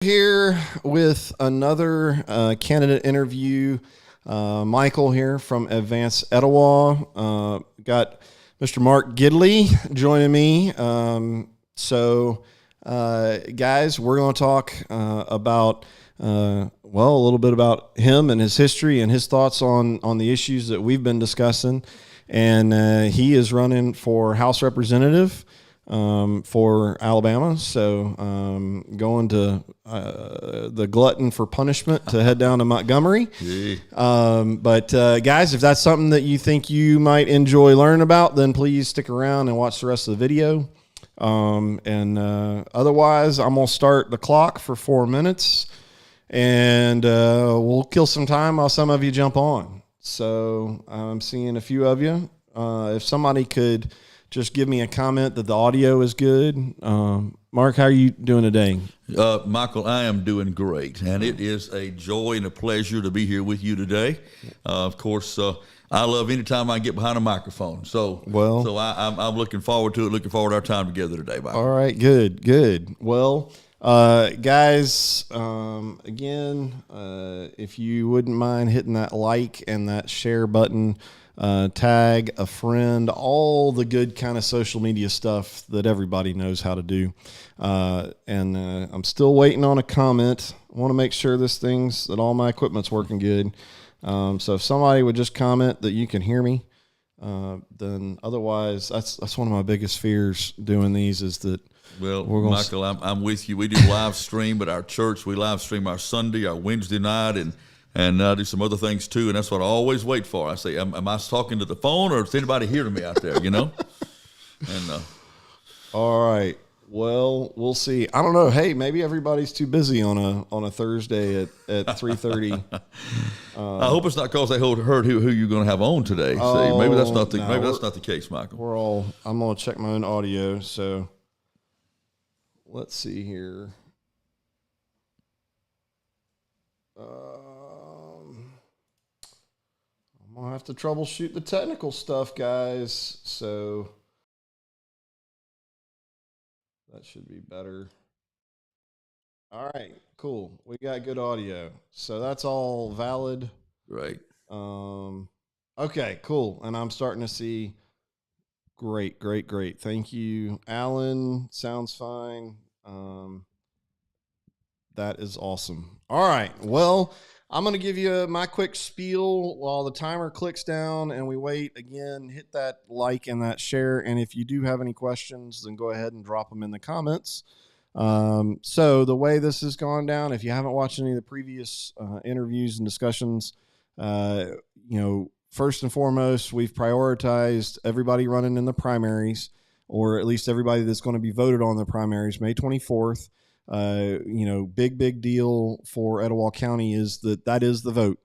Here with another candidate interview. Michael here from Advanced Etowah. Got Mr. Mark Gidley joining me. Guys, we're going to talk about, a little bit about him and his history and his thoughts on the issues that we've been discussing. And he is running for House Representative for Alabama. So going to the glutton for punishment to head down to Montgomery. Guys, if that's something that you think you might enjoy learning about, then please stick around and watch the rest of the video. Otherwise, I'm going to start the clock for 4 minutes, and we'll kill some time while some of you jump on. So I'm seeing a few of you. If somebody could just give me a comment that the audio is good. Mark, how are you doing today? Michael, I am doing great, and it is a joy and a pleasure to be here with you today. Of course, I love any time I can get behind a microphone. I'm looking forward to it. Looking forward to our time together today, Michael. All right, good. Well, guys, again, if you wouldn't mind hitting that like and that share button. Tag a friend, all the good kind of social media stuff that everybody knows how to do. I'm still waiting on a comment. I want to make sure that all my equipment's working good. So if somebody would just comment that you can hear me, then otherwise that's one of my biggest fears doing these is that. Well, Michael, I'm with you. We do live stream at our church. We live stream our Sunday, our Wednesday night, and do some other things too, and that's what I always wait for. I say, am I talking to the phone, or is anybody hearing me out there, All right. Well, we'll see. I don't know. Hey, maybe everybody's too busy on a Thursday at 3:30. I hope it's not because they heard who you're going to have on today. Maybe that's not the case, Michael. I'm going to check my own audio. So let's see here. I'm going to have to troubleshoot the technical stuff, guys. So that should be better. All right, cool. We got good audio. So that's all valid. Right. Okay, cool. And I'm starting to see. Great. Thank you, Alan. Sounds fine. That is awesome. All right. Well, I'm going to give you my quick spiel while the timer clicks down and we wait. Again, hit that like and that share. And if you do have any questions, then go ahead and drop them in the comments. So the way this has gone down, if you haven't watched any of the previous interviews and discussions, first and foremost, we've prioritized everybody running in the primaries, or at least everybody that's going to be voted on the primaries, May 24th. Big deal for Etowah County is that is the vote.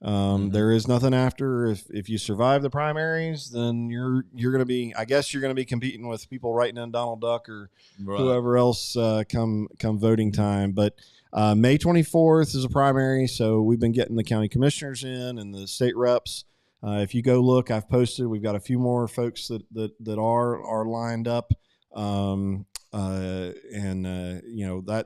There is nothing after. If you survive the primaries, then you're going to be, I guess you're going to be competing with people writing in Donald Duck or whoever else come voting time. But May 24th is a primary, so we've been getting the county commissioners in and the state reps. If you go look, I've posted. We've got a few more folks that are lined up.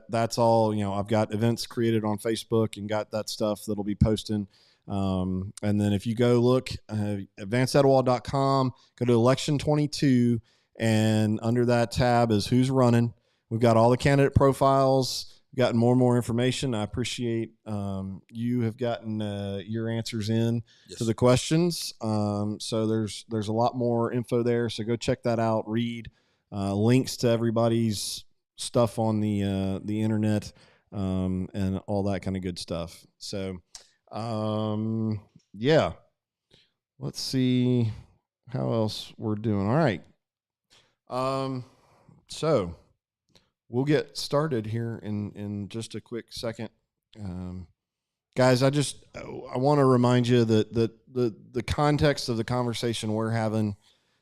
That's all, I've got events created on Facebook and got that stuff that'll be posting. And then if you go look, advancedetowah.com, go to election 22, and under that tab is who's running. We've got all the candidate profiles, gotten more and more information. I appreciate, you have gotten, your answers in to the questions. So there's a lot more info there. So go check that out, read, links to everybody's stuff on the internet, and all that kind of good stuff. So, let's see how else we're doing. All right. So we'll get started here in just a quick second. Guys, I want to remind you that the context of the conversation we're having,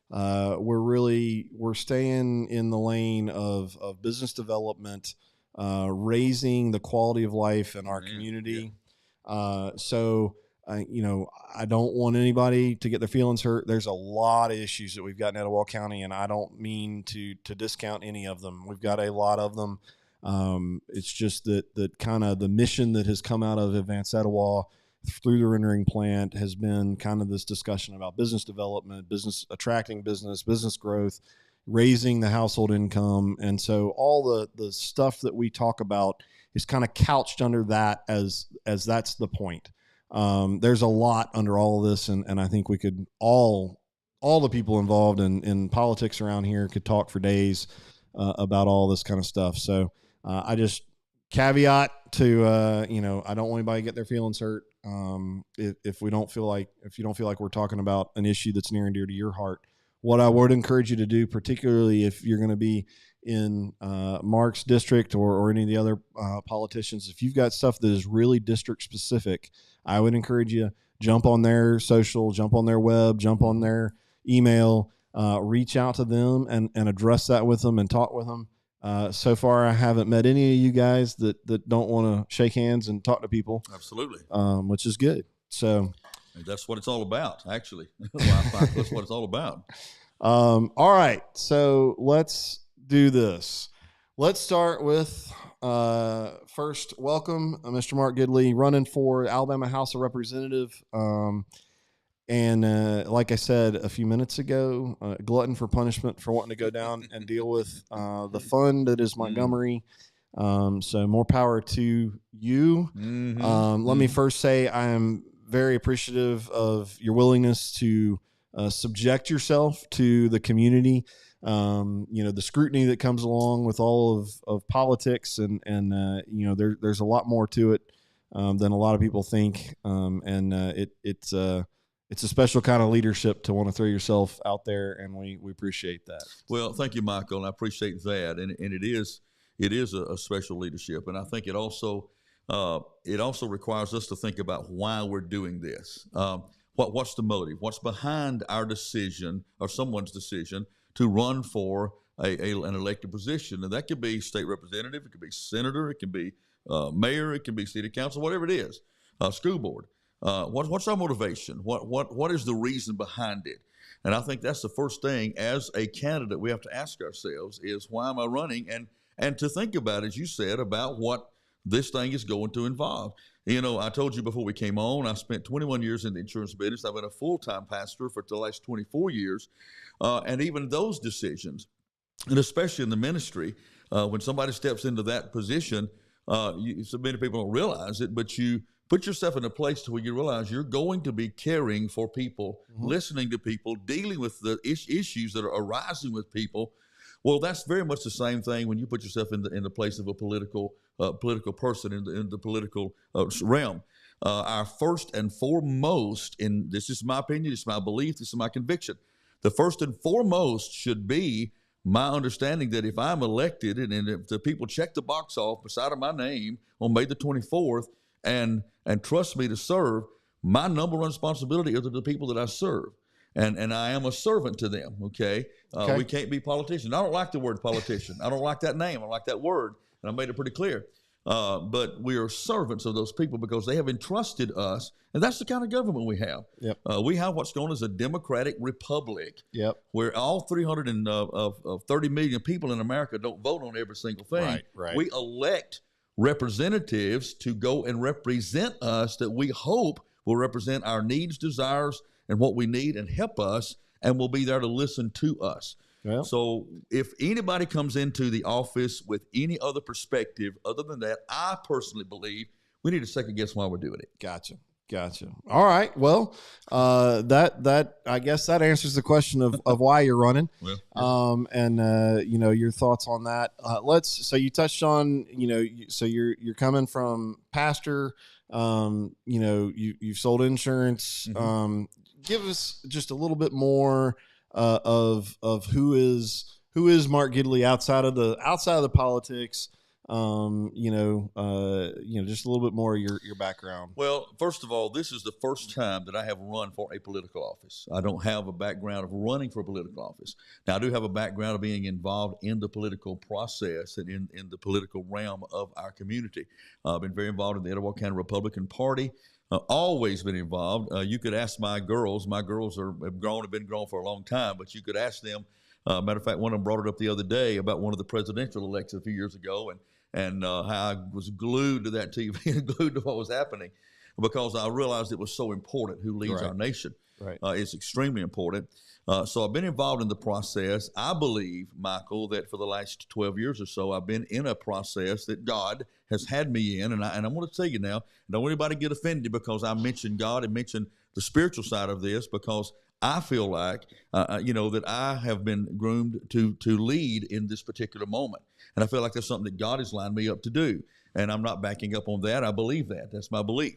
we're staying in the lane of business development, raising the quality of life in our community. I don't want anybody to get their feelings hurt. There's a lot of issues that we've got in Etowah County, and I don't mean to discount any of them. We've got a lot of them. It's just that kind of the mission that has come out of Advanced Etowah through the rendering plant has been kind of this discussion about business development, attracting business growth, raising the household income. And so all the stuff that we talk about is kind of couched under that as that's the point. There's a lot under all of this. And I think we could all the people involved in politics around here could talk for days about all this kind of stuff. So I just caveat to, I don't want anybody to get their feelings hurt. If you don't feel like we're talking about an issue that's near and dear to your heart, what I would encourage you to do, particularly if you're going to be in Mark's district or any of the other politicians, if you've got stuff that is really district specific, I would encourage you jump on their social, jump on their web, jump on their email, reach out to them and address that with them and talk with them. So far, I haven't met any of you guys that don't want to shake hands and talk to people. Absolutely. Which is good. So that's what it's all about, actually. That's what it's all about. All right. So let's do this. Let's start with first, welcome, Mr. Mark Gidley, running for Alabama House of Representative. And like I said a few minutes ago, glutton for punishment for wanting to go down and deal with the fun that is Montgomery. So more power to you. Let me first say I am very appreciative of your willingness to subject yourself to the community. The scrutiny that comes along with all of politics and there's a lot more to it than a lot of people think. It's a special kind of leadership to want to throw yourself out there, and we appreciate that. Well, thank you, Michael, and I appreciate that. And it is a special leadership, and I think it also requires us to think about why we're doing this. What's the motive? What's behind our decision or someone's decision to run for an elected position? And that could be state representative, it could be senator, it could be mayor, it could be city council, whatever it is, school board. What's our motivation? What is the reason behind it? And I think that's the first thing as a candidate we have to ask ourselves is, why am I running? And to think about, as you said, about what this thing is going to involve. I told you before we came on, I spent 21 years in the insurance business. I've been a full-time pastor for the last 24 years. And even those decisions, and especially in the ministry, when somebody steps into that position, so many people don't realize it, but you put yourself in a place to where you realize you're going to be caring for people, listening to people, dealing with the issues that are arising with people. Well, that's very much the same thing when you put yourself in the place of a political person in the political realm. Our first and foremost, and this is my opinion, this is my belief, this is my conviction, the first and foremost should be my understanding that if I'm elected and if the people check the box off beside of my name on May the 24th, and trust me to serve, my number one responsibility is to the people that I serve. And I am a servant to them, okay? We can't be politicians. I don't like the word politician. I don't like that name. I don't like that word, and I made it pretty clear. But we are servants of those people because they have entrusted us, and that's the kind of government we have. Yep. We have what's known as a democratic republic, where all 330 million people in America don't vote on every single thing. Right. We elect representatives to go and represent us that we hope will represent our needs, desires, and what we need and help us, and will be there to listen to us. Well, so if anybody comes into the office with any other perspective other than that, I personally believe we need to second guess why we're doing it. Gotcha. All right. Well, that I guess that answers the question of why you're running. Well, your thoughts on that. So you touched on, so you're coming from pastor, you've sold insurance. Give us just a little bit more of who is Mark Gidley outside of the politics. Just a little bit more of your background. Well, first of all, this is the first time that I have run for a political office. I don't have a background of running for a political office. Now, I do have a background of being involved in the political process and in the political realm of our community. I've been very involved in the Etowah County Republican Party. Always been involved. You could ask my girls. My girls have been grown for a long time, but you could ask them. Matter of fact, one of them brought it up the other day about one of the presidential elections a few years ago, and how I was glued to that TV and glued to what was happening, because I realized it was so important who leads our nation. Right. It's extremely important. So I've been involved in the process. I believe, Michael, that for the last 12 years or so, I've been in a process that God has had me in. And I want to tell you now, don't anybody get offended because I mentioned God and mentioned the spiritual side of this, because I feel like, that I have been groomed to lead in this particular moment. And I feel like that's something that God has lined me up to do. And I'm not backing up on that. I believe that. That's my belief.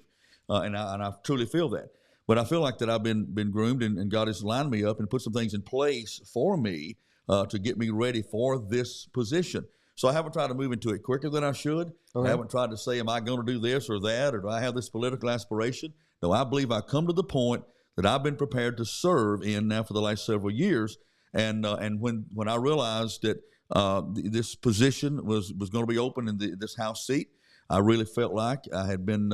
And I truly feel that. But I feel like that I've been groomed, and God has lined me up and put some things in place for me to get me ready for this position. So I haven't tried to move into it quicker than I should. Okay. I haven't tried to say, am I going to do this or that, or do I have this political aspiration? No, I believe I come to the point that I've been prepared to serve in now for the last several years. And when I realized that this position was going to be open in this House seat, I really felt like I had been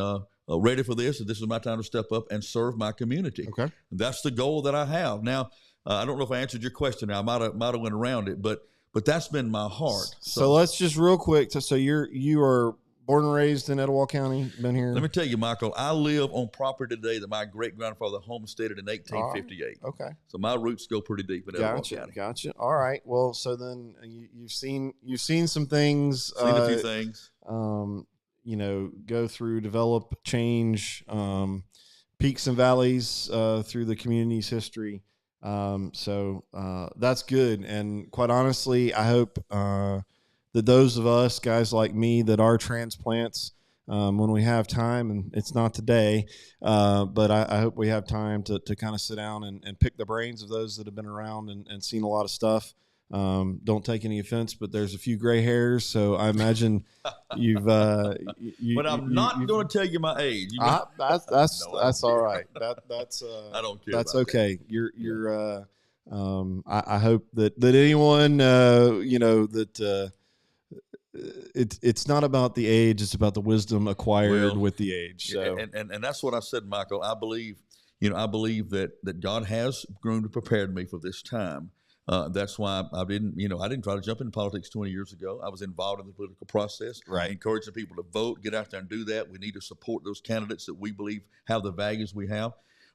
ready for this, and this is my time to step up and serve my community. Okay, that's the goal that I have. Now, I don't know if I answered your question. Now, I might have went around it, but that's been my heart. So let's just real quick. So you are born and raised in Etowah County. Been here. Let me tell you, Michael. I live on property today that my great grandfather homesteaded in 1858. Right. Okay. So my roots go pretty deep in Etowah County. Gotcha. All right. Well, so then you've seen some things. Seen a few things. Go through, develop, change, peaks and valleys through the community's history. So that's good. And quite honestly, I hope that those of us, guys like me, that are transplants, when we have time, and it's not today, but I hope we have time to kind of sit down and pick the brains of those that have been around and seen a lot of stuff. Don't take any offense, but there's a few gray hairs, so I imagine you've. But I'm not going to tell you my age. That's all right. That's I don't care. That's okay. That. You're. I hope that anyone that it's not about the age; it's about the wisdom acquired with the age. So and that's what I said, Michael. I believe that God has groomed and prepared me for this time. That's why I didn't try to jump into politics 20 years ago. I was involved in the political process, encouraging people to vote, get out there and do that. We need to support those candidates that we believe have the values we have.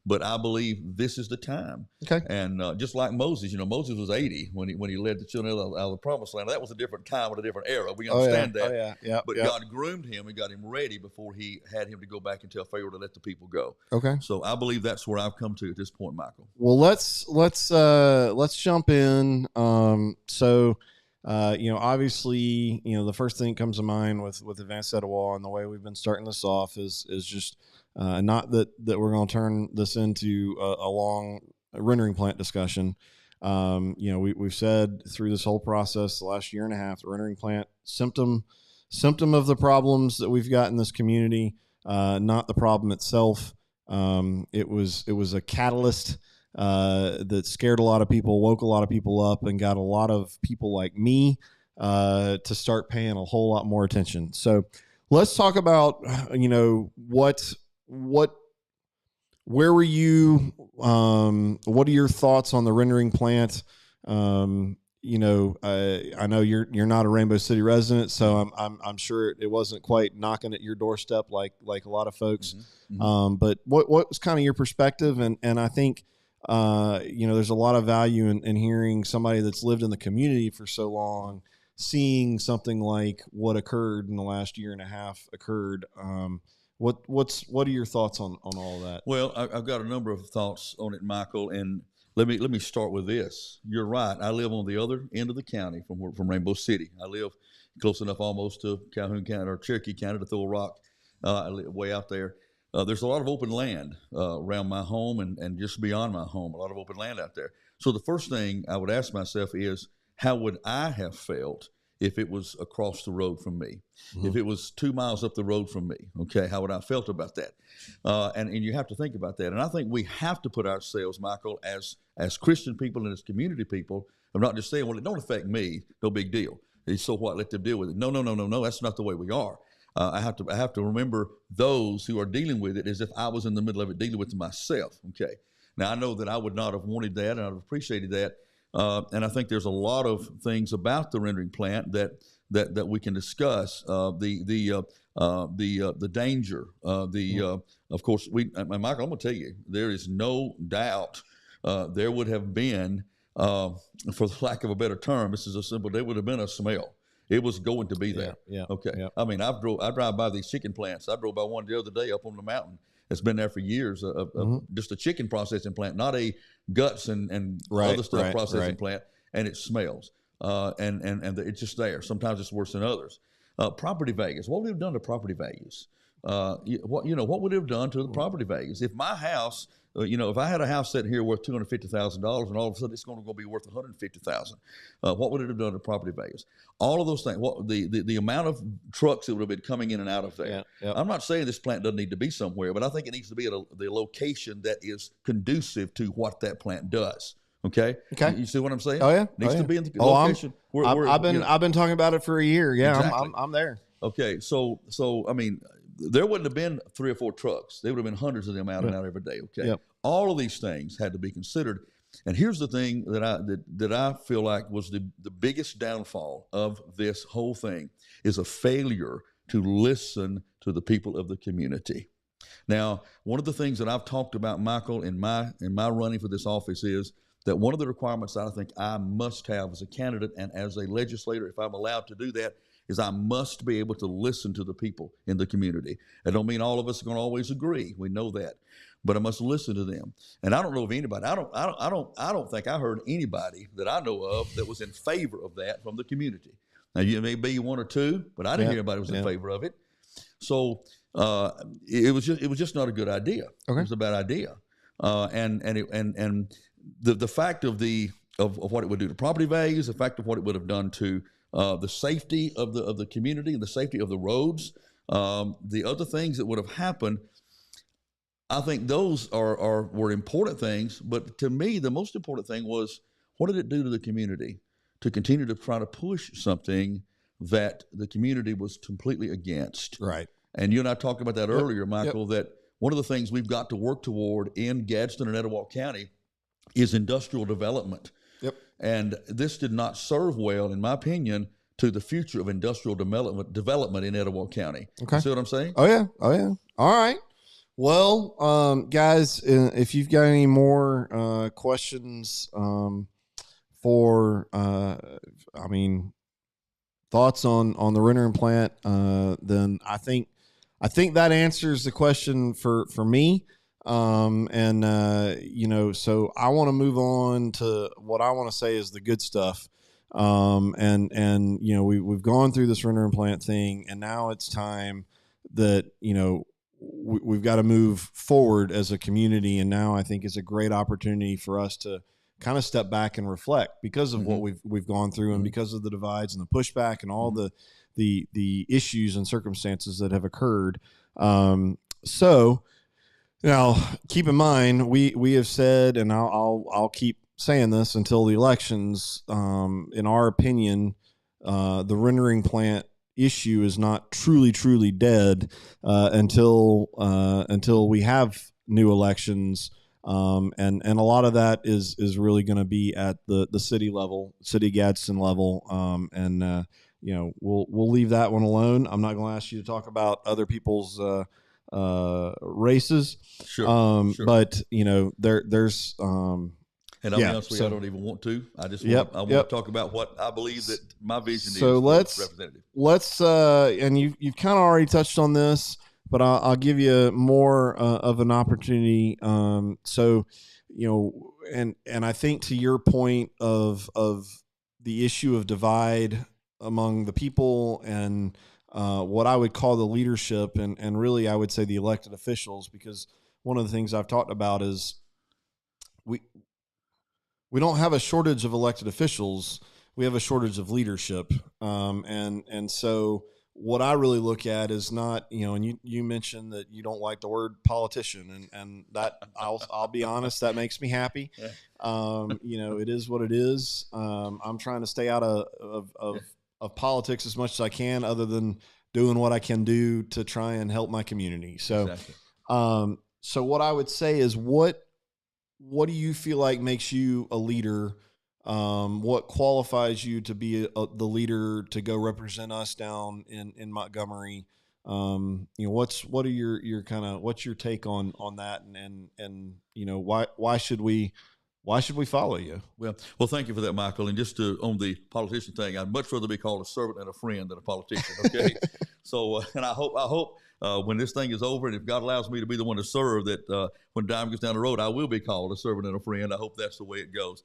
But I believe this is the time. Okay. And just like Moses, Moses was 80 when he led the children out of the promised land. That was a different time and a different era. We understand that. Oh, yeah. But God groomed him and got him ready before he had him to go back and tell Pharaoh to let the people go. Okay. So I believe that's where I've come to at this point, Michael. Well, let's jump in. Obviously, the first thing that comes to mind with Advanced Etowah and the way we've been starting this off is just not that we're going to turn this into a long rendering plant discussion. We've said through this whole process, the last year and a half, the rendering plant symptom of the problems that we've got in this community, not the problem itself. It was a catalyst that scared a lot of people, woke a lot of people up, and got a lot of people like me to start paying a whole lot more attention. So let's talk about, where were you? What are your thoughts on the rendering plant? I know you're not a Rainbow City resident, so I'm sure it wasn't quite knocking at your doorstep like a lot of folks. Mm-hmm. But what was kind of your perspective? And I think, there's a lot of value in hearing somebody that's lived in the community for so long, seeing something like what occurred in the last year and a half occurred. What are your thoughts on all of that? Well, I've got a number of thoughts on it, Michael, and let me start with this. You're right. I live on the other end of the county from Rainbow City. I live close enough almost to Calhoun County or Cherokee County to Throw a Rock. I live way out there. There's a lot of open land around my home and just beyond my home, a lot of open land out there. So the first thing I would ask myself is, how would I have felt if it was across the road from me? Mm-hmm. If it was 2 miles up the road from me, okay, how would I have felt about that? And you have to think about that. And I think we have to put ourselves, Michael, as Christian people and as community people, I'm not just saying, well, it don't affect me, no big deal. So what, let them deal with it. No, that's not the way we are. I have to remember those who are dealing with it as if I was in the middle of it, dealing with it myself, okay? Now, I know that I would not have wanted that, and I'd have appreciated that. And I think there's a lot of things about the rendering plant that that we can discuss. The danger. Of course, Michael, I'm going to tell you, there is no doubt there would have been, for the lack of a better term, this is a simple. There would have been a smell. It was going to be there. Yeah. Okay. Yeah. I mean, I drive by these chicken plants. I drove by one the other day up on the mountain. It's been there for years. Just a chicken processing plant, not a guts and other stuff processing plant, and it smells. And it's just there. Sometimes it's worse than others. Property values. What would it have done to property values? What would it have done to the property values if my house? If I had a house sitting here worth $250,000 and all of a sudden it's going to be worth $150,000, what would it have done to property values? All of those things. What the amount of trucks that would have been coming in and out of there. Yeah, yeah. I'm not saying this plant doesn't need to be somewhere, but I think it needs to be at the location that is conducive to what that plant does. Okay. You see what I'm saying? Oh yeah. It needs to be in the location. I've been talking about it for a year. Yeah, exactly. I'm there. Okay. So I mean, there wouldn't have been 3 or 4 trucks. There would have been hundreds of them out and out every day. Okay. Yep. All of these things had to be considered. And here's the thing that I feel like was the biggest downfall of this whole thing is a failure to listen to the people of the community. Now, one of the things that I've talked about, Michael, in my running for this office is that one of the requirements that I think I must have as a candidate and as a legislator, if I'm allowed to do that, is I must be able to listen to the people in the community. I don't mean all of us are going to always agree. We know that, but I must listen to them. And I don't know of anybody. I don't think I heard anybody that I know of that was in favor of that from the community. Now you may be 1 or 2, but I didn't hear anybody was in favor of it. So it was just not a good idea. Okay. It was a bad idea. And the fact of what it would do to property values, the fact of what it would have done to the safety of the community and the safety of the roads, the other things that would have happened, I think those were important things. But to me, the most important thing was, what did it do to the community to continue to try to push something that the community was completely against? Right. And you and I talked about that earlier, Michael, that one of the things we've got to work toward in Gadsden and Etowah County is industrial development. Yep. And this did not serve well, in my opinion, to the future of industrial development in Etowah County. Okay. You see what I'm saying? Oh, yeah. All right. Well, guys, if you've got any more questions thoughts on the rendering plant, then I think that answers the question for me. So I want to move on to what I want to say is the good stuff. We've gone through this rendering plant thing, and now it's time that, we've got to move forward as a community. And now I think it's a great opportunity for us to kind of step back and reflect because of what we've gone through and because of the divides and the pushback and all the issues and circumstances that have occurred. So now keep in mind, we have said, and I'll keep saying this until the elections, in our opinion, the rendering plant issue is not truly dead until we have new elections. And a lot of that is really going to be at the city level, city Gadsden level. We'll leave that one alone. I'm not going to ask you to talk about other people's races. Sure. But there's and I'll be honest with you, I don't even want to. I just want to talk about what I believe that my vision is. So let's and you've kind of already touched on this, but I'll give you more of an opportunity. And I think to your point of the issue of divide among the people and what I would call the leadership and really I would say the elected officials, because one of the things I've talked about is we don't have a shortage of elected officials. We have a shortage of leadership. And so what I really look at is not, and you mentioned that you don't like the word politician and that I'll be honest, that makes me happy. It is what it is. I'm trying to stay out of politics as much as I can, other than doing what I can do to try and help my community. So, exactly. So what I would say is what do you feel like makes you a leader what qualifies you to be the leader to go represent us down in Montgomery? What are your kind of, what's your take on that? And why should we follow you? Well, thank you for that, Michael. And just on the politician thing, I'd much rather be called a servant and a friend than a politician. Okay. So, and I hope when this thing is over, and if God allows me to be the one to serve, that when time gets down the road, I will be called a servant and a friend. I hope that's the way it goes.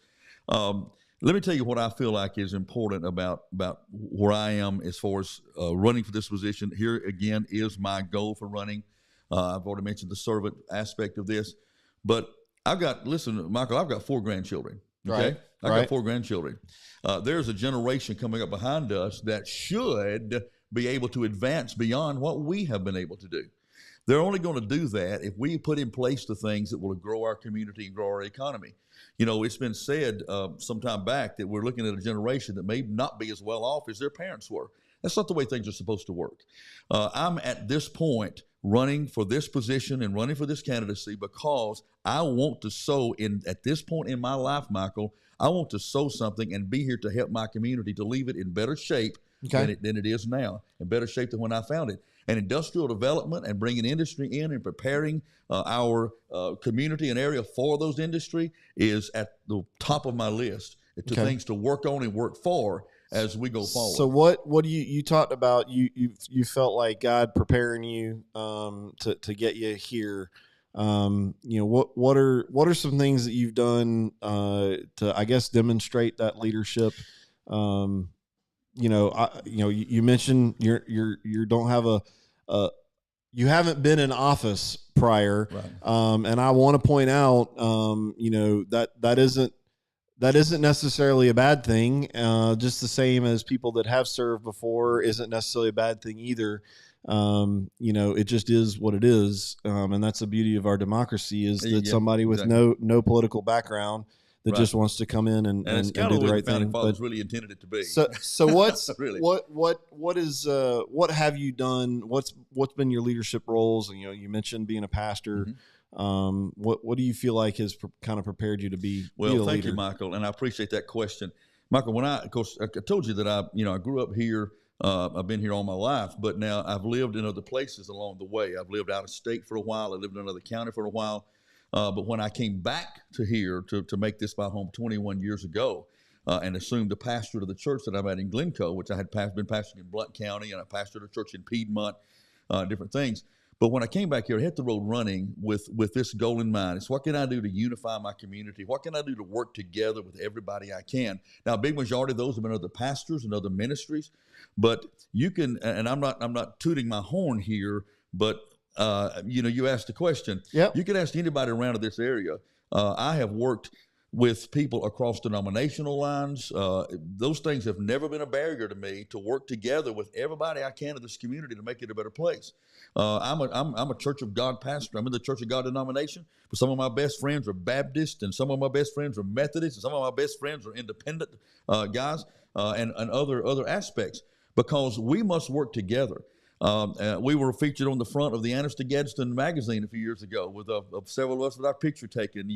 Let me tell you what I feel like is important about where I am as far as running for this position. Here again is my goal for running. I've already mentioned the servant aspect of this, but listen, Michael, I've got 4 grandchildren. Okay, right. I've got 4 grandchildren. There's a generation coming up behind us that should be able to advance beyond what we have been able to do. They're only going to do that if we put in place the things that will grow our community and grow our economy. It's been said some time back that we're looking at a generation that may not be as well off as their parents were. That's not the way things are supposed to work. I'm at this point running for this position and running for this candidacy because I want to sow at this point in my life, Michael, I want to sow something and be here to help my community to leave it in better shape than it is now, in better shape than when I found it. And industrial development and bringing industry in and preparing our community and area for those industry is at the top of my list to things to work on and work for as we go forward. So what do you talked about? You felt like God preparing you to get you here. What are some things that you've done to, I guess, demonstrate that leadership? You mentioned you don't have you haven't been in office prior. Right. And I want to point out, that isn't necessarily a bad thing. Just the same as people that have served before isn't necessarily a bad thing either. It just is what it is. And that's the beauty of our democracy is that somebody with no political background that just wants to come in and do the right thing. But really intended it to be. So what's really? what have you done? What's been your leadership roles? And you mentioned being a pastor. Mm-hmm. What do you feel like has kind of prepared you to be? Well, be a thank leader? you, Michael, and I appreciate that question, Michael. When I told you that I grew up here. I've been here all my life, but now I've lived in other places along the way. I've lived out of state for a while. I lived in another county for a while. But when I came back to here to make this my home 21 years ago and assumed the pastorate of the church that I'm at in Glencoe, which I had been pastoring in Blount County, and I pastored a church in Piedmont, different things. But when I came back here, I hit the road running with this goal in mind. It's what can I do to unify my community? What can I do to work together with everybody I can? Now, a big majority of those have been other pastors and other ministries, but you can, and I'm not tooting my horn here, but you asked the question. Yep. You can ask anybody around in this area. I have worked with people across denominational lines. Those things have never been a barrier to me to work together with everybody I can in this community to make it a better place. I'm a Church of God pastor. I'm in the Church of God denomination, but some of my best friends are Baptist, and some of my best friends are Methodist, and some of my best friends are independent guys, and other aspects, because we must work together. We were featured on the front of the Anniston Gadsden magazine a few years ago with several of us with our picture taken,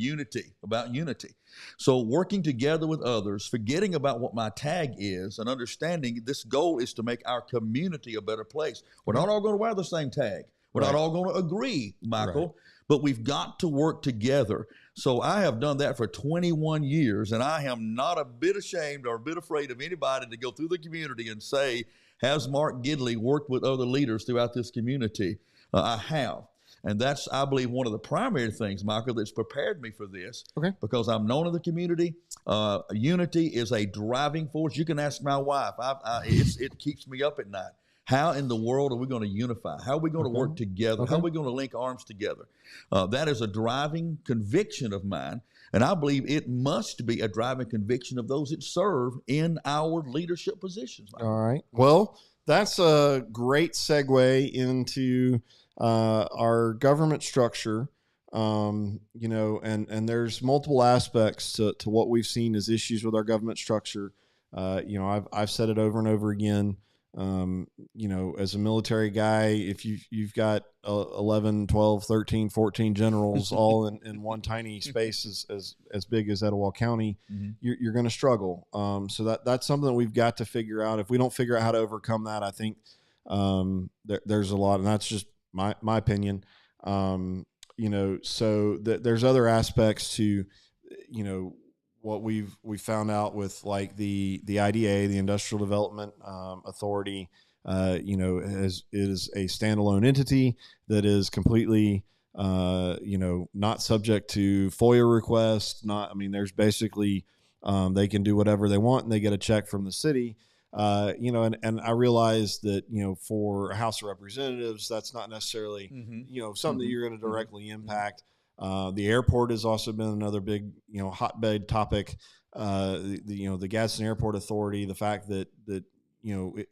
about unity. So working together with others, forgetting about what my tag is, and understanding this goal is to make our community a better place. We're not all going to wear the same tag. We're not all going to agree, Michael, but we've got to work together. So I have done that for 21 years, and I am not a bit ashamed or a bit afraid of anybody to go through the community and say, has Mark Gidley worked with other leaders throughout this community? I have. And that's, I believe, one of the primary things, Michael, that's prepared me for this. Okay. Because I'm known in the community. Unity is a driving force. You can ask my wife. It keeps me up at night. How in the world are we going to unify? How are we going to work together? How are we going to link arms together? That is a driving conviction of mine. And I believe it must be a driving conviction of those that serve in our leadership positions. Michael. All right. Well, that's a great segue into our government structure. And there's multiple aspects to what we've seen as issues with our government structure. I've said it over and over again. as a military guy, if you've got 11, 12, 13, 14 generals all in one tiny space as big as Etowah County, mm-hmm. you're going to struggle. So that's something that we've got to figure out. If we don't figure out how to overcome that, I think there's a lot, and that's just my opinion. So there's other aspects to, what we found out with like the IDA, the Industrial Development Authority, is a standalone entity that is completely, not subject to FOIA requests. There's basically, they can do whatever they want and they get a check from the city. And I realize that, for House of Representatives, that's not necessarily, mm-hmm. Something mm-hmm. that you're going to directly impact. The airport has also been another big, hotbed topic. The Gadsden Airport Authority, the fact that it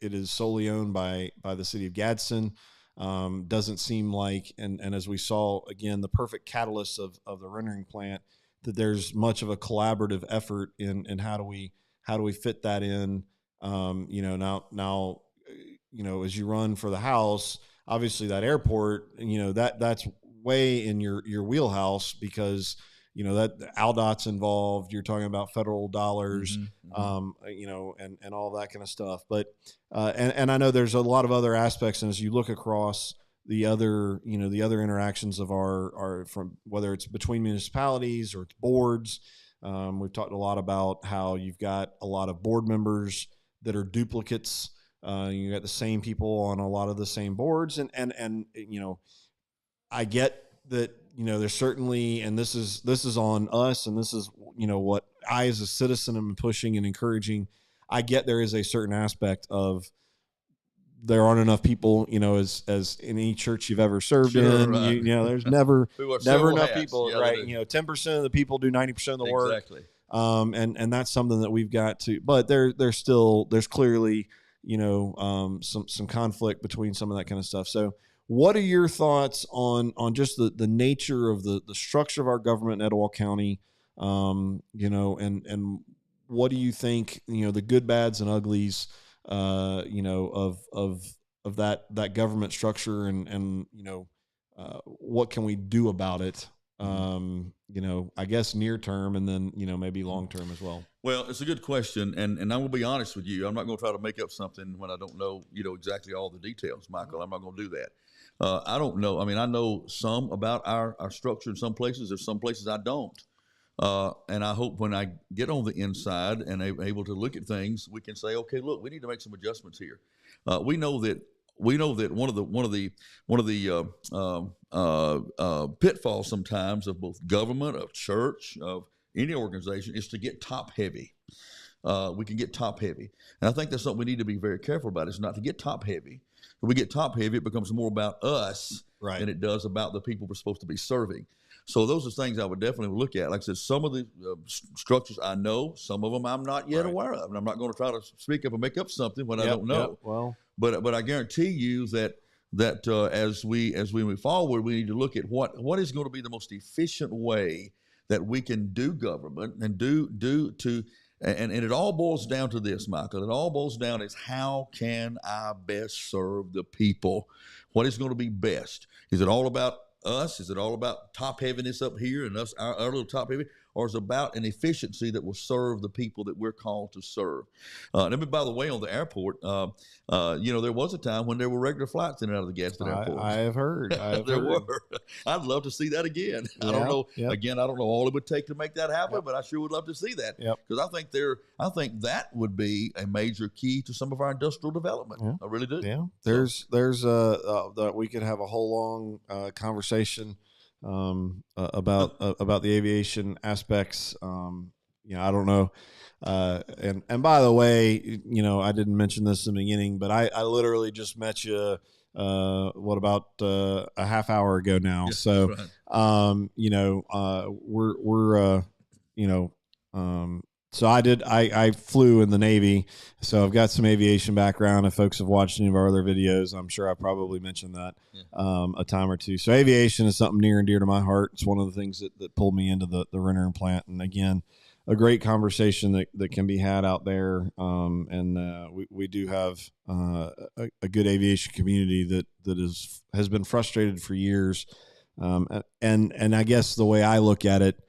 is solely owned by the city of Gadsden, doesn't seem like, and as we saw again, the perfect catalyst of the rendering plant, that there's much of a collaborative effort in how do we fit that in. Now, as you run for the House, obviously that airport, that's way in your wheelhouse, because that ALDOT's involved. You're talking about federal dollars, mm-hmm. And all that kind of stuff. But and I know there's a lot of other aspects, and as you look across the other interactions of our from whether it's between municipalities or it's boards, we've talked a lot about how you've got a lot of board members that are duplicates. You got the same people on a lot of the same boards, and I get that, there's certainly, and this is on us, and this is, what I as a citizen am pushing and encouraging. I get there is a certain aspect of there aren't enough people, as in any church you've ever served in, right. There's never enough people, yeah, right? 10% of the people do 90% of the work. Exactly. And that's something that we've got to, but there's clearly, some conflict between some of that kind of stuff. So what are your thoughts on just the nature of the structure of our government in Etowah County? And what do you think, the good, bads, and uglies, of that government structure, and what can we do about it? I guess near term, and then, maybe long term as well. Well, it's a good question. And I will be honest with you. I'm not going to try to make up something when I don't know, exactly all the details, Michael. I'm not going to do that. I don't know. I know some about our structure in some places. There's some places I don't. And I hope when I get on the inside and able to look at things, we can say, okay, look, we need to make some adjustments here. We know that one of the pitfalls sometimes of both government, of church, of any organization is to get top heavy. We can get top heavy, and I think that's something we need to be very careful about. Is not to get top heavy. If we get top heavy, it becomes more about us than it does about the people we're supposed to be serving. So those are things I would definitely look at. Like I said, some of the structures I know, some of them I'm not yet aware of, and I'm not going to try to speak up and make up something when I don't know. Well, but I guarantee you that as we move forward, we need to look at what is going to be the most efficient way that we can do government and and it all boils down to this, Michael. It all boils down is how can I best serve the people? What is going to be best? Is it all about us? Is it all about top heaviness up here and us, our little top heavy? Or is it about an efficiency that will serve the people that we're called to serve? And by the way, on the airport, there was a time when there were regular flights in and out of the Gadsden Airport. I have heard. Were. I'd love to see that again. I don't know. Yep. Again, I don't know all it would take to make that happen, but I sure would love to see that. Because I think that would be a major key to some of our industrial development. Yeah. I really do. Yeah. There's we could have a whole long conversation about the aviation aspects. I don't know. And by the way, I didn't mention this in the beginning, but I literally just met you, about a half hour ago now. Yes, so, right. So I flew in the Navy, so I've got some aviation background. If folks have watched any of our other videos, I'm sure I probably mentioned that a time or two. So aviation is something near and dear to my heart. It's one of the things that pulled me into the rendering plant. And again, a great conversation that can be had out there. We do have a good aviation community that has been frustrated for years. And I guess the way I look at it,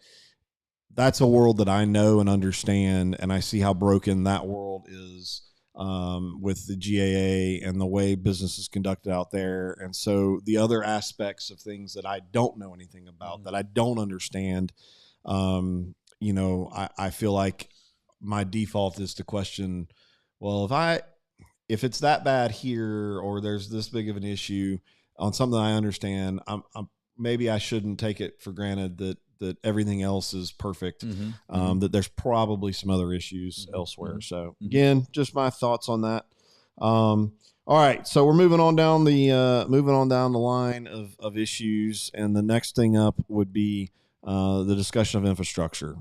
that's a world that I know and understand, and I see how broken that world is with the GAA and the way business is conducted out there. And so the other aspects of things that I don't know anything about, that I don't understand, I feel like my default is to question, well, if it's that bad here, or there's this big of an issue on something I understand, maybe I shouldn't take it for granted that everything else is perfect, that there's probably some other issues elsewhere. So again, just my thoughts on that. All right. So we're moving on down the line of issues. And the next thing up would be the discussion of infrastructure.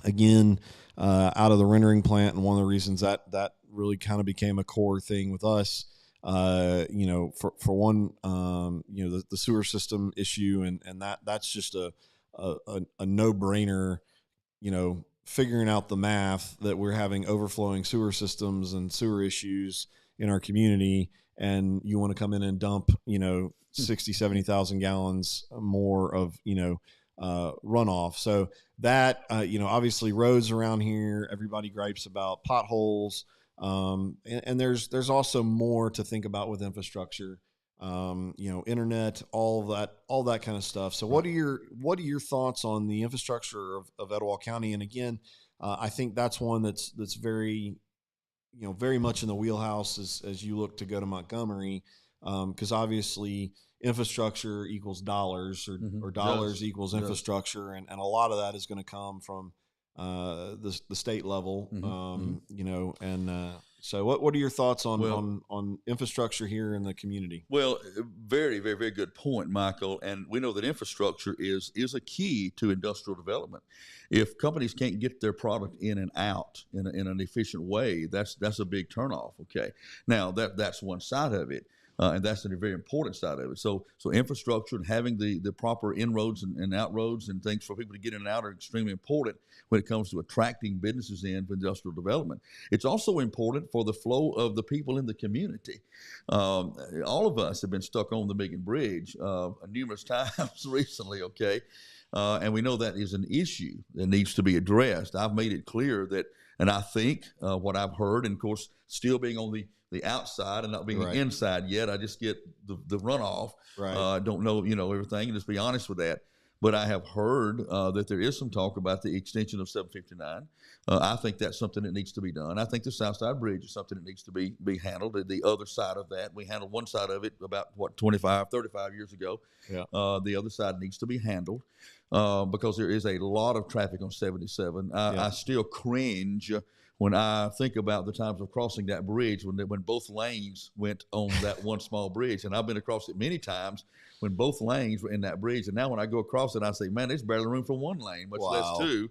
Again, out of the rendering plant. And one of the reasons that really kind of became a core thing with us, for one, the sewer system issue, and that's just a no-brainer, figuring out the math that we're having overflowing sewer systems and sewer issues in our community, and you want to come in and dump, 60, 70,000 gallons more of, runoff. So that, obviously roads around here, everybody gripes about potholes. And there's also more to think about with infrastructure, internet, all that kind of stuff. So what are your thoughts on the infrastructure of Etowah County? And again, I think that's one that's very, very much in the wheelhouse as you look to go to Montgomery, because obviously infrastructure equals dollars, or dollars equals infrastructure. And a lot of that is going to come from the state level, so what are your thoughts on infrastructure here in the community? Well, very, very, very good point, Michael. And we know that infrastructure is a key to industrial development. If companies can't get their product in and out in an efficient way, that's a big turnoff. Okay, now that's one side of it. And that's a very important side of it. So infrastructure and having the proper inroads and outroads and things for people to get in and out are extremely important when it comes to attracting businesses in for industrial development. It's also important for the flow of the people in the community. All of us have been stuck on the Biggin Bridge numerous times recently, okay? And we know that is an issue that needs to be addressed. I've made it clear that, and I think what I've heard, and of course, still being on the outside and not being inside yet. I just get the runoff. Right. Don't know, everything, and just be honest with that. But I have heard that there is some talk about the extension of 759. I think that's something that needs to be done. I think the Southside Bridge is something that needs to be handled. The other side of that, we handled one side of it about 35 years ago. Yeah. The other side needs to be handled because there is a lot of traffic on 77. I still cringe when I think about the times of crossing that bridge when both lanes went on that one small bridge. And I've been across it many times when both lanes were in that bridge. And now when I go across it, I say, man, there's barely room for one lane, much less two.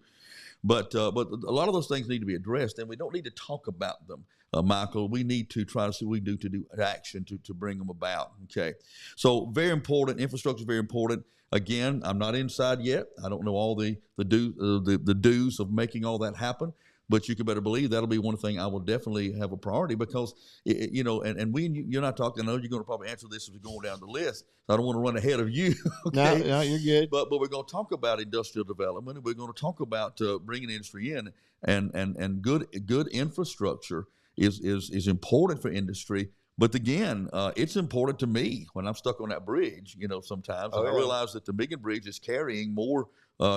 But a lot of those things need to be addressed, and we don't need to talk about them, Michael. We need to try to see what we do to do action to bring them about, okay? So very important. Infrastructure is very important. Again, I'm not inside yet. I don't know all the do's of making all that happen. But you can better believe that'll be one thing I will definitely have a priority because, and you're not talking. I know you're going to probably answer this as we're going down the list. So I don't want to run ahead of you. Okay? No, you're good. But we're going to talk about industrial development, and we're going to talk about bringing industry in, and good infrastructure is important for industry. But again, it's important to me when I'm stuck on that bridge. Sometimes I realize that the Biggin Bridge is carrying more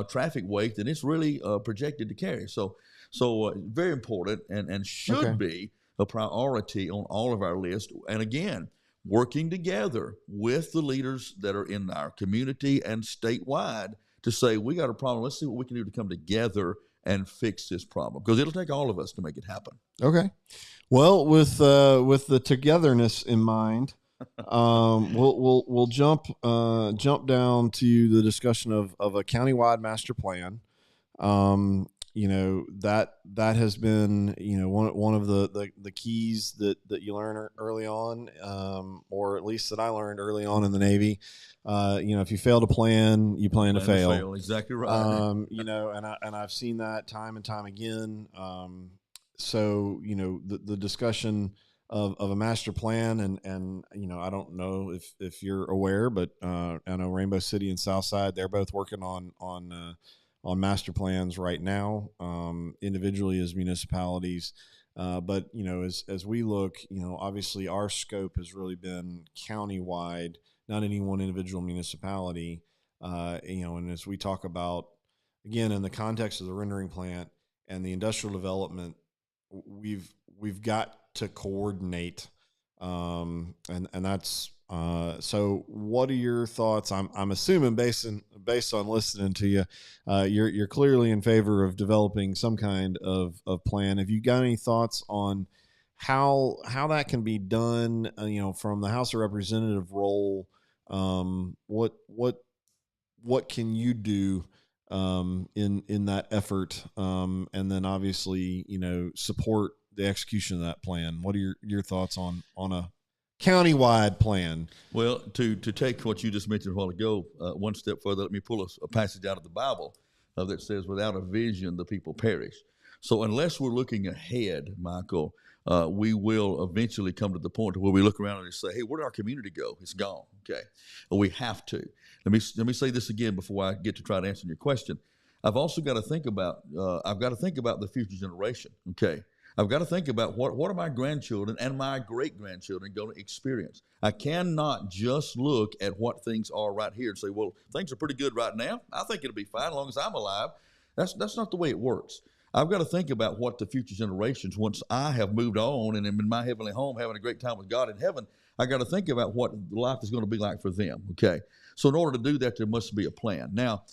traffic weight than it's really projected to carry. So very important and should be a priority on all of our list. And again, working together with the leaders that are in our community and statewide to say, we got a problem. Let's see what we can do to come together and fix this problem, because it'll take all of us to make it happen. Okay. Well, with the togetherness in mind, we'll jump down to the discussion of a countywide master plan. that has been, one of the keys that you learn early on, or at least that I learned early on in the Navy. If you fail to plan, you plan to fail. Exactly right. And I've seen that time and time again. So the discussion of a master plan, and I don't know if you're aware, but I know Rainbow City and Southside, they're both working on master plans right now, individually as municipalities. But as we look, obviously our scope has really been countywide, not any one individual municipality. And as we talk about, again, in the context of the rendering plant and the industrial development, we've got to coordinate, and that's so. What are your thoughts? I'm assuming based on listening to you, you're clearly in favor of developing some kind of plan. Have you got any thoughts on how that can be done? From the House of Representative role, what can you do in that effort, and then obviously support the execution of that plan? What are your thoughts on a countywide plan? Well, to take what you just mentioned a while ago one step further, let me pull a passage out of the Bible that says, "Without a vision, the people perish." So unless we're looking ahead, Michael, we will eventually come to the point where we look around and say, "Hey, where did our community go? It's gone." Okay, well, we have to. Let me say this again before I get to try to answer your question. I've also got to think about the future generation. Okay, I've got to think about what are my grandchildren and my great grandchildren going to experience. I cannot just look at what things are right here and say, "Well, things are pretty good right now. I think it'll be fine as long as I'm alive." That's not the way it works. I've got to think about what the future generations, once I have moved on and am in my heavenly home having a great time with God in heaven, I got to think about what life is going to be like for them. Okay, so in order to do that, there must be a plan. Now,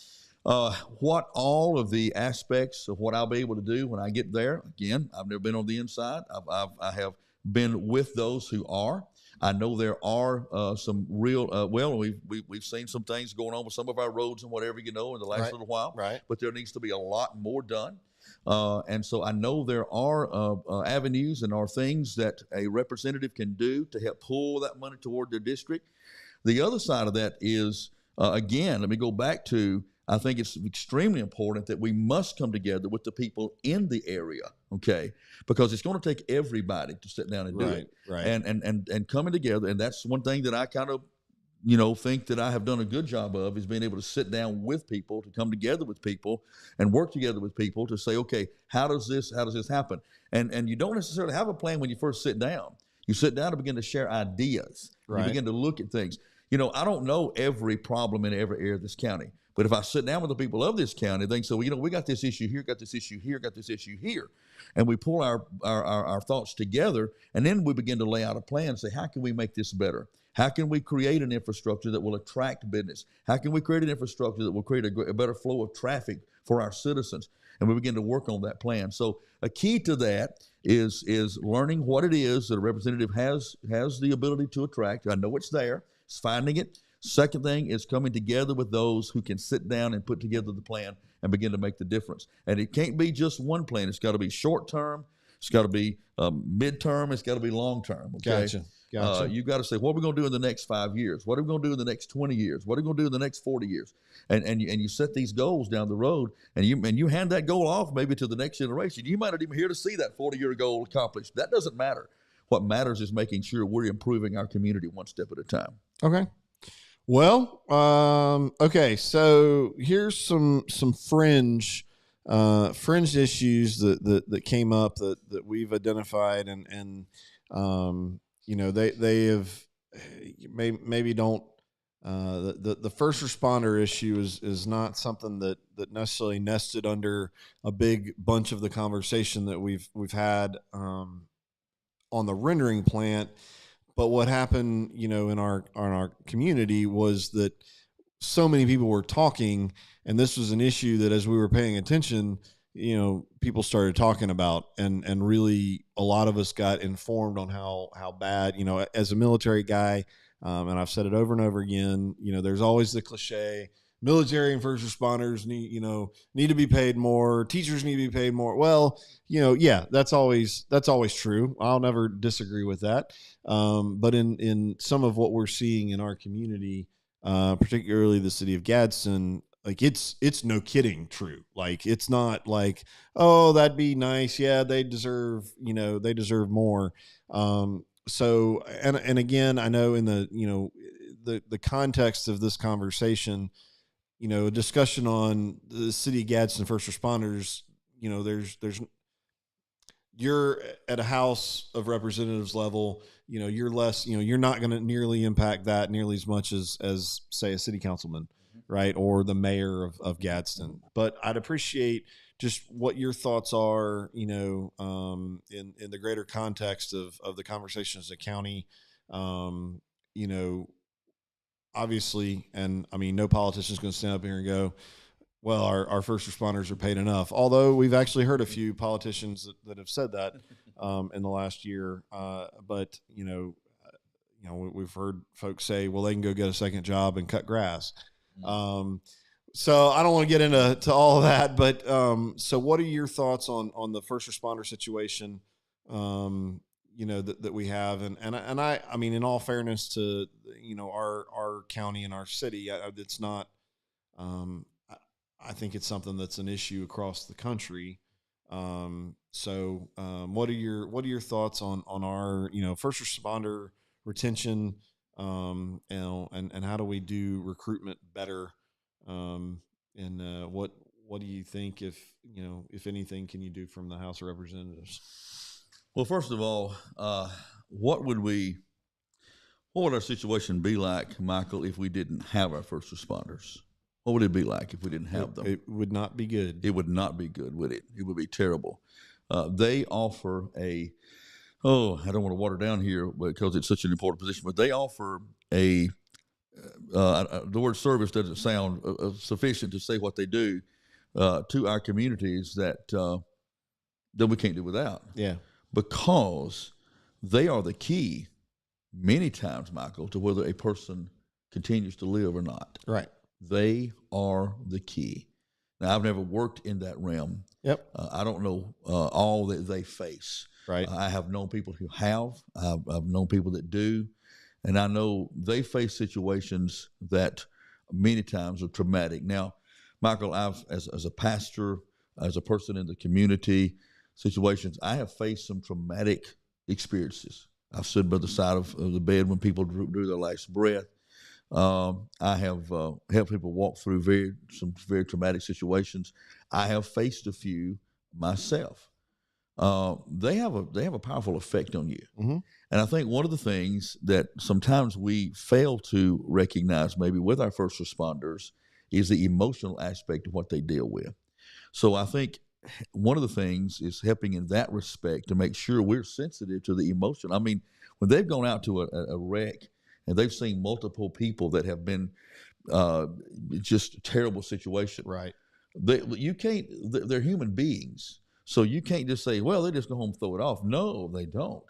what all of the aspects of what I'll be able to do when I get there, again, I've never been on the inside. I have been with those who are. I know there are some real, we've seen some things going on with some of our roads and whatever, in the last little while. Right. But there needs to be a lot more done. And so I know there are avenues and are things that a representative can do to help pull that money toward their district. The other side of that is, again, let me go back to, I think it's extremely important that we must come together with the people in the area, okay? Because it's going to take everybody to sit down and do it. Right. And coming together, and that's one thing that I kind of, think that I have done a good job of, is being able to sit down with people, to come together with people and work together with people to say, okay, how does this happen? And you don't necessarily have a plan when you first sit down. You sit down and begin to share ideas. Right. You begin to look at things. I don't know every problem in every area of this county, but if I sit down with the people of this county, they say, well, we got this issue here, got this issue here, got this issue here. And we pull our thoughts together, and then we begin to lay out a plan and say, how can we make this better? How can we create an infrastructure that will attract business? How can we create an infrastructure that will create a better flow of traffic for our citizens? And we begin to work on that plan. So a key to that is learning what it is that a representative has the ability to attract. I know it's there. It's finding it. Second thing is coming together with those who can sit down and put together the plan and begin to make the difference. And it can't be just one plan. It's got to be short term. It's got to be midterm. It's got to be long term. Okay? Gotcha. You've got to say, what are we going to do in the next 5 years? What are we going to do in the next 20 years? What are we going to do in the next 40 years? And you set these goals down the road, and you hand that goal off maybe to the next generation. You might not even hear to see that 40-year goal accomplished. That doesn't matter. What matters is making sure we're improving our community one step at a time. Okay. Well, okay. So here's some fringe issues that came up that we've identified, and they have maybe don't. The first responder issue is not something that necessarily nested under a big bunch of the conversation that we've had on the rendering plant. But what happened, in our community was that so many people were talking, and this was an issue that, as we were paying attention, people started talking about, and really a lot of us got informed on how bad, as a military guy, and I've said it over and over again, there's always the cliche military and first responders need to be paid more. Teachers need to be paid more. Well, yeah, that's always true. I'll never disagree with that. But in some of what we're seeing in our community, particularly the city of Gadsden, like it's no kidding true. Like it's not like, oh, that'd be nice. Yeah, they deserve more. So and again, I know in the context of this conversation, a discussion on the city of Gadsden first responders, there's you're at a House of Representatives level, you're less, you're not going to nearly impact that nearly as much as say a city councilman, right? Or the mayor of Gadsden. But I'd appreciate just what your thoughts are, in the greater context of the conversations of the county, obviously, and I mean, no politician is going to stand up here and go, well, our first responders are paid enough. Although we've actually heard a few politicians that have said that in the last year. But we've heard folks say, well, they can go get a second job and cut grass. So I don't want to get into all of that, but so what are your thoughts on the first responder situation? That we have, and I mean, in all fairness to our county and our city, it's not. I think it's something that's an issue across the country. So what are your thoughts on our first responder retention, and how do we do recruitment better? And what do you think, if anything, can you do from the House of Representatives? Well, first of all, what would our situation be like, Michael, if we didn't have our first responders? What would it be like if we didn't have them? It would not be good. It would not be good, would it? It would be terrible. They offer I don't want to water down here because it's such an important position, but they offer the word service doesn't sound sufficient to say what they do to our communities that we can't do without. Yeah. Because they are the key many times, Michael, to whether a person continues to live or not. Right. They are the key. Now, I've never worked in that realm. Yep. I don't know all that they face. Right. I have known people who have. I've known people that do. And I know they face situations that many times are traumatic. Now, Michael, as a pastor, as a person in the community situations, I have faced some traumatic experiences. I've stood by the side of the bed when people drew their last breath. I have helped people walk through some very traumatic situations. I have faced a few myself. They have a powerful effect on you. Mm-hmm. And I think one of the things that sometimes we fail to recognize maybe with our first responders is the emotional aspect of what they deal with. So I think one of the things is helping in that respect to make sure we're sensitive to the emotion. I mean, when they've gone out to a wreck and they've seen multiple people that have been just a terrible situation. Right. They're human beings. So you can't just say, well, they just go home and throw it off. No, they don't.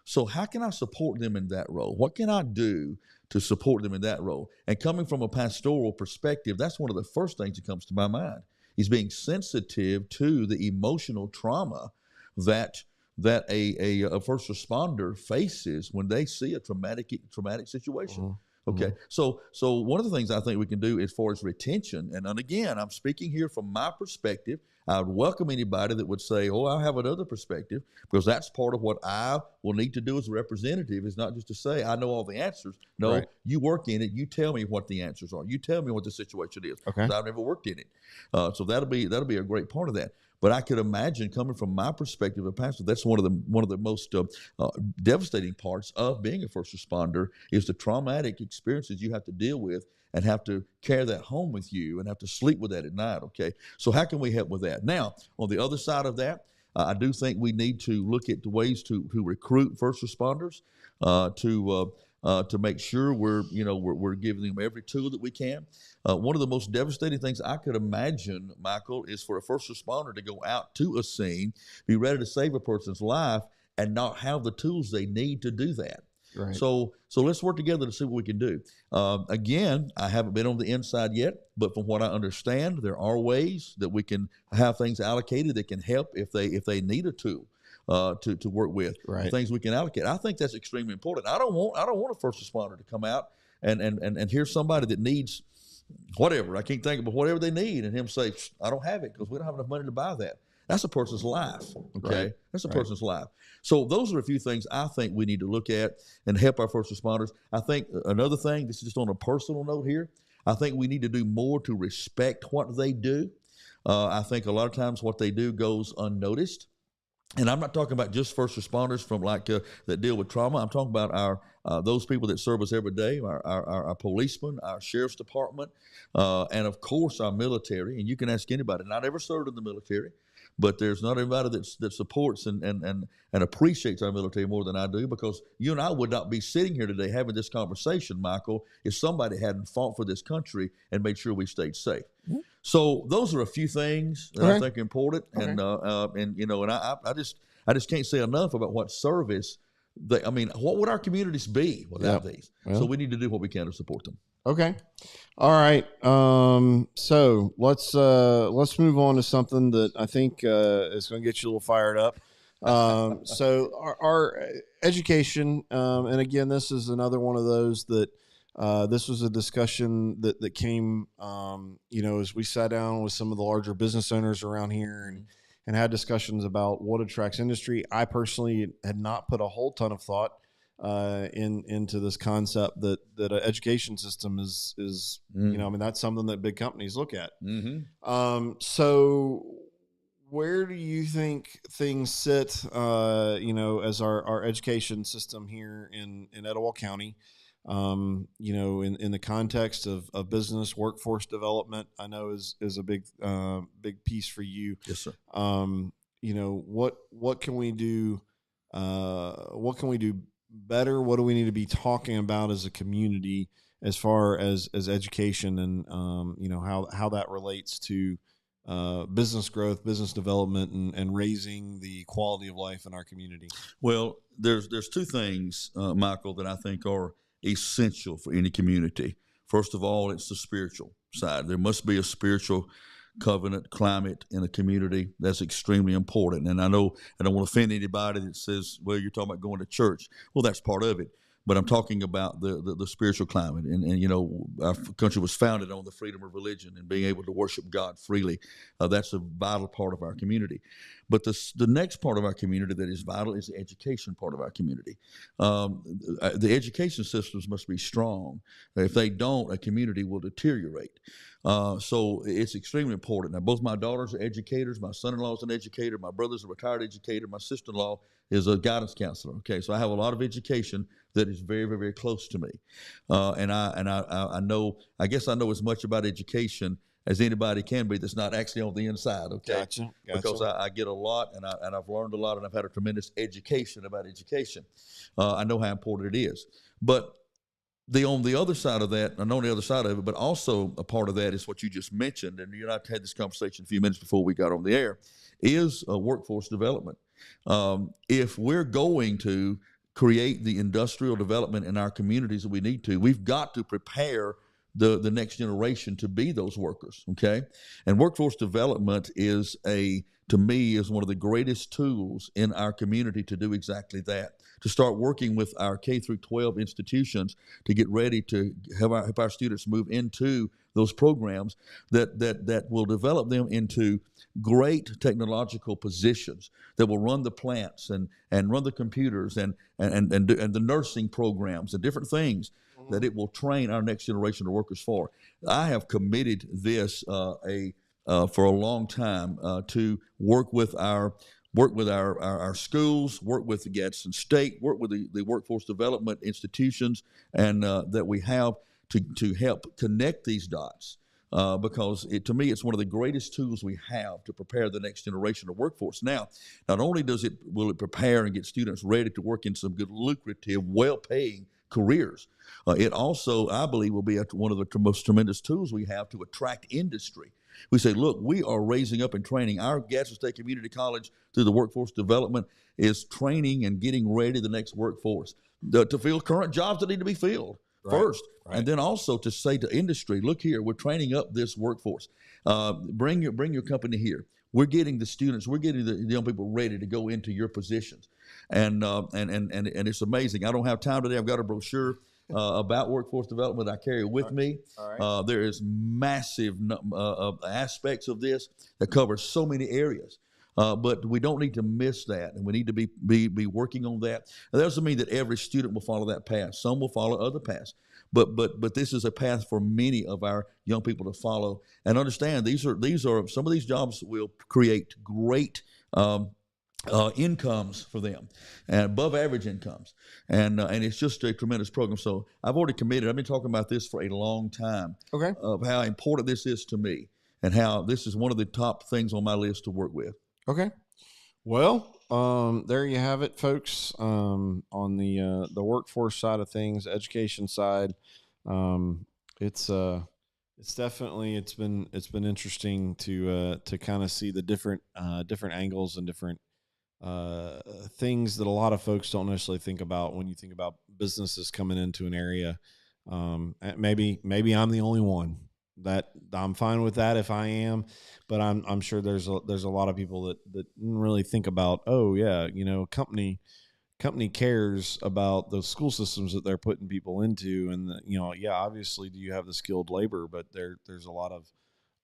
So how can I support them in that role? What can I do to support them in that role? And coming from a pastoral perspective, that's one of the first things that comes to my mind. Is being sensitive to the emotional trauma that a first responder faces when they see a traumatic situation. Mm-hmm. Okay, so one of the things I think we can do as far as retention, and again, I'm speaking here from my perspective. I would welcome anybody that would say, oh, I have another perspective, because that's part of what I will need to do as a representative, is not just to say, I know all the answers. No, right. You work in it. You tell me what the answers are. You tell me what the situation is. Okay. Because I've never worked in it. So that'll be a great part of that. But I could imagine, coming from my perspective as a pastor, that's one of the most devastating parts of being a first responder is the traumatic experiences you have to deal with and have to carry that home with you and have to sleep with that at night, okay? So how can we help with that? Now, on the other side of that, I do think we need to look at the ways to recruit first responders to make sure we're giving them every tool that we can. One of the most devastating things I could imagine, Michael, is for a first responder to go out to a scene, be ready to save a person's life, and not have the tools they need to do that. Right. So let's work together to see what we can do. Again, I haven't been on the inside yet, but from what I understand, there are ways that we can have things allocated that can help if they need a tool to work with. Right. Things we can allocate. I think that's extremely important. I don't want a first responder to come out and here's somebody that needs whatever. I can't think of whatever they need, and him say, I don't have it because we don't have enough money to buy that. That's a person's life, okay? Right. That's a person's life. So those are a few things I think we need to look at and help our first responders. I think another thing, this is just on a personal note here, I think we need to do more to respect what they do. I think a lot of times what they do goes unnoticed. And I'm not talking about just first responders from that deal with trauma. I'm talking about our those people that serve us every day, our policemen, our sheriff's department, and of course our military. And you can ask anybody. And I never served in the military, but there's not anybody that supports and appreciates our military more than I do, because you and I would not be sitting here today having this conversation, Michael, if somebody hadn't fought for this country and made sure we stayed safe. Mm-hmm. So those are a few things that I think are important, and I just can't say enough about what service. What would our communities be without these? So we need to do what we can to support them. Okay, all right. So let's move on to something that I think is going to get you a little fired up. So our education, and again, this is another one of those that. This was a discussion that came, as we sat down with some of the larger business owners around here and had discussions about what attracts industry. I personally had not put a whole ton of thought into this concept that an education system is that's something that big companies look at. Mm-hmm. So where do you think things sit, as our education system here in Etowah County? In the context of business workforce development, I know is a big piece for you. Yes, sir. What can we do? What can we do better? What do we need to be talking about as a community as far as education and how that relates to business growth, business development, and raising the quality of life in our community? Well, there's two things, Michael, that I think are essential for any community. First of all, it's the spiritual side. There must be a spiritual covenant climate in a community. That's extremely important. And I know I don't want to offend anybody that says, well, you're talking about going to church. Well, that's part of it. But I'm talking about the spiritual climate. And our country was founded on the freedom of religion and being able to worship God freely. That's a vital part of our community. But the next part of our community that is vital is the education part of our community. The education systems must be strong. If they don't, a community will deteriorate. So it's extremely important. Now, both my daughters are educators. My son-in-law is an educator. My brother's a retired educator. My sister-in-law is a guidance counselor. Okay, so I have a lot of education that is very, very, very close to me. And I know, I guess I know as much about education as anybody can be that's not actually on the inside. Okay, Gotcha. Because I get a lot, and I've learned a lot, and I've had a tremendous education about education. I know how important it is. But on the other side of that, I know on the other side of it, but also a part of that is what you just mentioned, and you and I had this conversation a few minutes before we got on the air, is workforce development. If we're going to create the industrial development in our communities that we need to, we've got to prepare the next generation to be those workers, okay? And workforce development to me, is one of the greatest tools in our community to do exactly that, to start working with our K through 12 institutions to get ready to help our students move into those programs that will develop them into great technological positions that will run the plants and run the computers and the nursing programs and different things that it will train our next generation of workers for. I have committed this for a long time to work with our schools, work with the Gadsden State, work with the workforce development institutions, and that we have to help connect these dots. Because to me, it's one of the greatest tools we have to prepare the next generation of workforce. Now, not only will it prepare and get students ready to work in some good, lucrative, well-paying careers, it also, I believe, will be one of the most tremendous tools we have to attract industry. We say, look, we are raising up and training. Our Gadsden State Community College, through the workforce development, is training and getting ready the next workforce. to fill current jobs that need to be filled first. Right. And then also to say to industry, look here, we're training up this workforce. Bring your company here. We're getting the students, we're getting the young people ready to go into your positions. And it's amazing. I don't have time today. I've got a brochure about workforce development I carry with me. All right. There is massive aspects of this that cover so many areas. But we don't need to miss that, and we need to be working on that. And that doesn't mean that every student will follow that path. Some will follow other paths. But this is a path for many of our young people to follow and understand. These are some of these jobs will create great incomes for them, and above average incomes, and it's just a tremendous program. So I've already committed. I've been talking about this for a long time. Okay. Of how important this is to me, and how this is one of the top things on my list to work with. Okay. Well, there you have it, folks. On the workforce side of things, education side, it's definitely it's been interesting to kind of see the different angles and different things that a lot of folks don't necessarily think about when you think about businesses coming into an area. Maybe I'm the only one. That I'm fine with that if I am, but I'm sure there's a lot of people that didn't really think about, oh yeah, company cares about the school systems that they're putting people into, and obviously do you have the skilled labor, but there's a lot of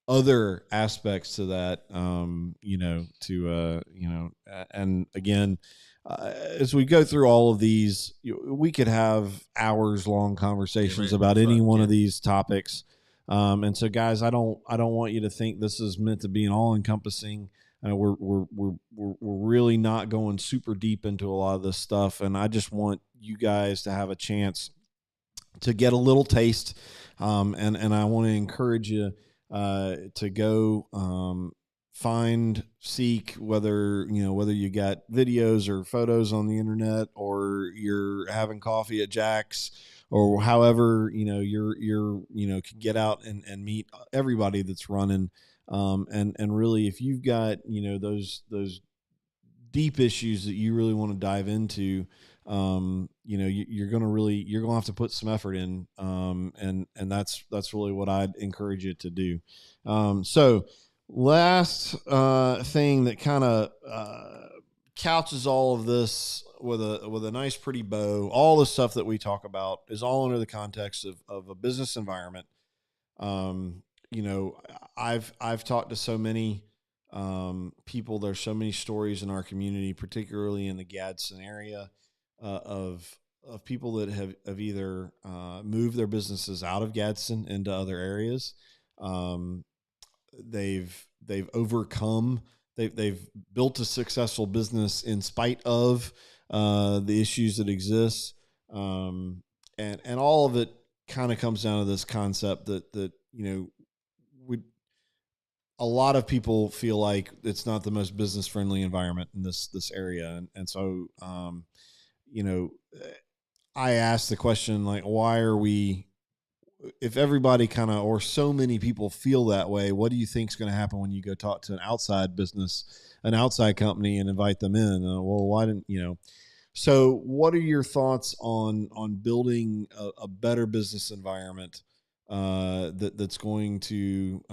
other aspects to that, and again, as we go through all of these, we could have hours long conversations about any one of these topics. And so, guys, I don't want you to think this is meant to be an all encompassing. We're really not going super deep into a lot of this stuff, and I just want you guys to have a chance to get a little taste. And I want to encourage you to go seek whether you got videos or photos on the internet, or you're having coffee at Jack's, or however, you can get out and meet everybody that's running. And really, if you've got, those deep issues that you really want to dive into, you're going to have to put some effort in. And that's really what I'd encourage you to do. So last thing that kind of couches all of this with a nice pretty bow, all the stuff that we talk about is all under the context of a business environment. I've talked to so many people. There's so many stories in our community, particularly in the Gadsden area, of people that have either moved their businesses out of Gadsden into other areas. They've overcome. They've built a successful business in spite of the issues that exist, and all of it kind of comes down to this concept that a lot of people feel like it's not the most business friendly environment in this area, and so I asked the question, like, why are we? If everybody or so many people feel that way, what do you think is going to happen when you go talk to an outside business, an outside company, and invite them in? Well, why didn't So what are your thoughts on building a better business environment that's going to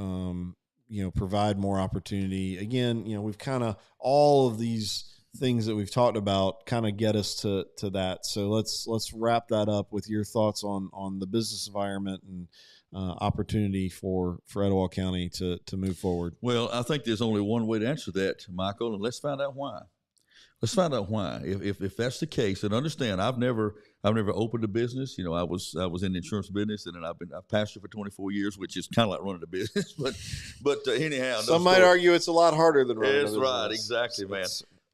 provide more opportunity? Again, we've kind of all of these things that we've talked about kind of get us to that. So let's wrap that up with your thoughts on the business environment and opportunity for Etowah County to move forward. Well, I think there's only one way to answer that, Michael, and let's find out why. Let's find out why. If that's the case, and understand, I've never opened a business. I was in the insurance business, and then I've pastored for 24 years, which is kind of like running a business. But anyhow, some might argue it's a lot harder than running a business. That's right, exactly, man.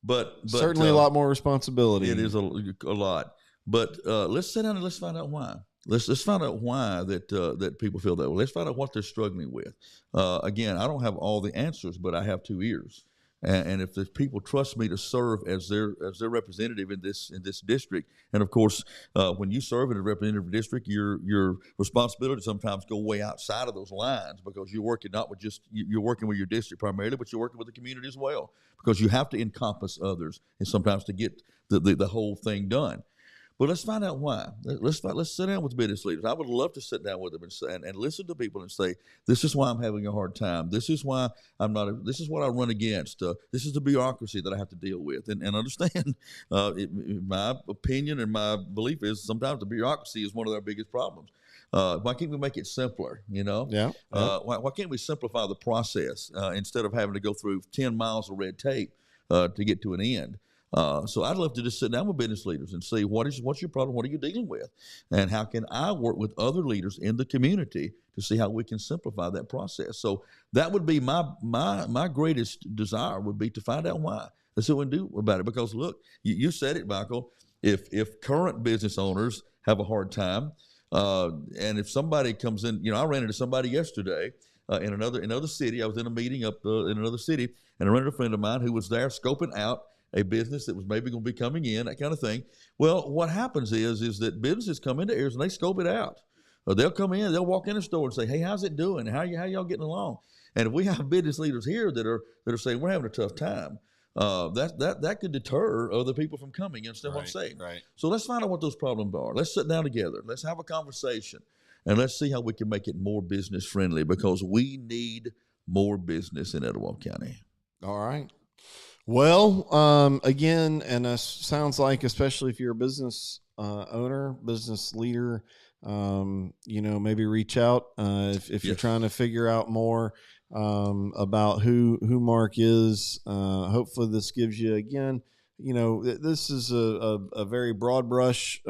But certainly a lot more responsibility. It is a lot. But let's sit down and let's find out why. Let's find out why that people feel that way. Let's find out what they're struggling with. Again, I don't have all the answers, but I have two ears. And if the people trust me to serve as their representative in this district, and of course, when you serve in a representative district, your responsibility sometimes go way outside of those lines, because you're working you're working with your district primarily, but you're working with the community as well, because you have to encompass others, and sometimes to get the whole thing done. But let's find out why. Let's sit down with business leaders. I would love to sit down with them and listen to people and say, this is why I'm having a hard time. This is why I'm not. This is what I run against. This is the bureaucracy that I have to deal with. And understand, my opinion and my belief is sometimes the bureaucracy is one of our biggest problems. Why can't we make it simpler? Yeah. Why can't we simplify the process instead of having to go through 10 miles of red tape to get to an end? So I'd love to just sit down with business leaders and see what's your problem, what are you dealing with, and how can I work with other leaders in the community to see how we can simplify that process. So that would be my greatest desire, would be to find out why. Let's see what we can do about it. Because look, you said it, Michael. If current business owners have a hard time, and if somebody comes in, I ran into somebody yesterday in another city. I was in a meeting up in another city, and I ran into a friend of mine who was there scoping out a business that was maybe going to be coming in, that kind of thing. Well, what happens is that businesses come into areas and they scope it out. They'll come in, they'll walk in the store and say, "Hey, how's it doing? How y'all getting along?" And if we have business leaders here that are saying we're having a tough time, that could deter other people from coming. You understand what I'm saying? Right. So let's find out what those problems are. Let's sit down together. Let's have a conversation, and let's see how we can make it more business friendly, because we need more business in Etowah County. All right. Well, again, and it sounds like, especially if you're a business owner, business leader, maybe reach out if you're trying to figure out more about who Mark is. Hopefully this gives you, again, this is a very broad brush.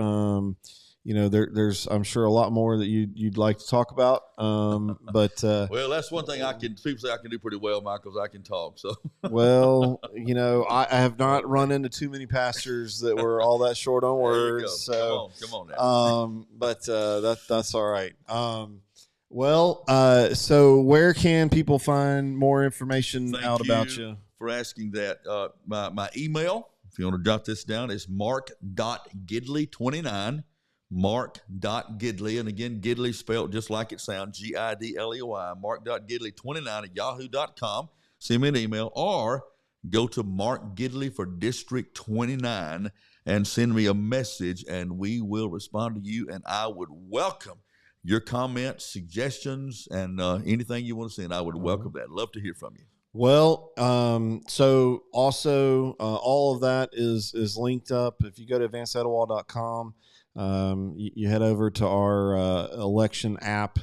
There's I'm sure a lot more that you'd like to talk about. But well, that's one thing people say I can do pretty well, Michael, is I can talk. So well, I have not run into too many pastors that were all that short on words. So come on now. But that's all right. So where can people find more information about you? For asking that. My email, if you want to jot this down, is mark.gidley29. Mark.Gidley, and again, Gidley spelled just like it sounds, Gidley, mark.gidley29 at yahoo.com. Send me an email, or go to Mark Gidley for District 29 and send me a message, and we will respond to you, and I would welcome your comments, suggestions, and anything you want to send. I would welcome that. Love to hear from you. Well, so also all of that is linked up. If you go to advancedetowah.com, you head over to our election app.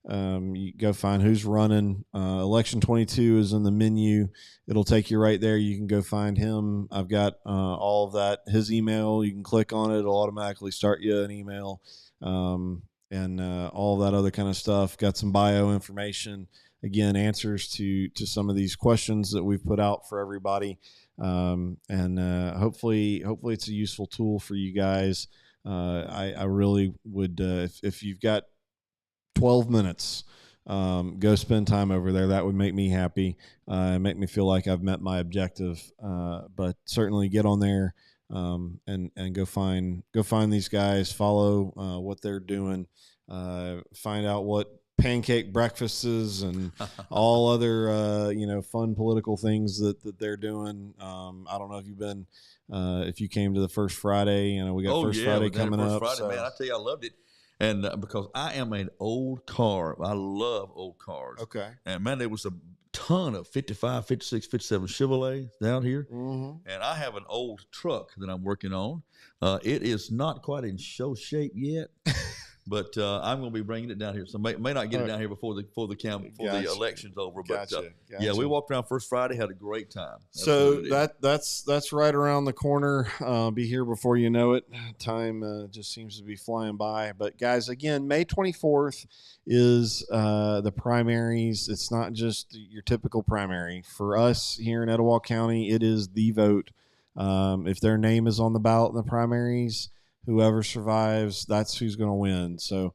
You go find who's running. Election 22 is in the menu. It'll take you right there. You can go find him. I've got all of that. His email, you can click on it. It'll automatically start you an email, and all that other kind of stuff. Got some bio information. Again, answers to some of these questions that we've put out for everybody. And hopefully it's a useful tool for you guys. I really would, if you've got 12 minutes, go spend time over there. That would make me happy, make me feel like I've met my objective. But certainly get on there, and go find these guys, follow what they're doing, find out what pancake breakfasts and all other fun political things that they're doing. I don't know if you've been if you came to the First Friday. We got First Friday coming up. Friday, man, I tell you, I loved it. And because I am an old car, I love old cars. Okay. And man, there was a ton of 55, 56, 57 Chevrolets down here. Mm-hmm. And I have an old truck that I'm working on. It is not quite in show shape yet. But I'm going to be bringing it down here. So may not get it down here before the election's over. But Gotcha. yeah, we walked around First Friday, had a great time. So that's right around the corner. Be here before you know it. Time just seems to be flying by. But guys, again, May 24th is the primaries. It's not just your typical primary. For us here in Etowah County, it is the vote. If their name is on the ballot in the primaries, whoever survives, that's who's going to win. So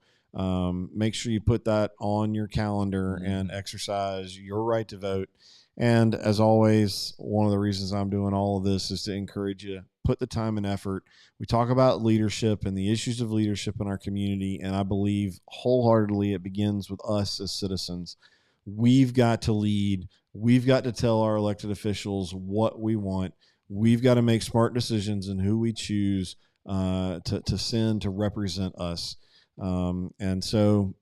make sure you put that on your calendar and exercise your right to vote. And as always, one of the reasons I'm doing all of this is to encourage you, put the time and effort. We talk about leadership and the issues of leadership in our community, and I believe wholeheartedly it begins with us as citizens. We've got to lead. We've got to tell our elected officials what we want. We've got to make smart decisions in who we choose to send to represent us. And so,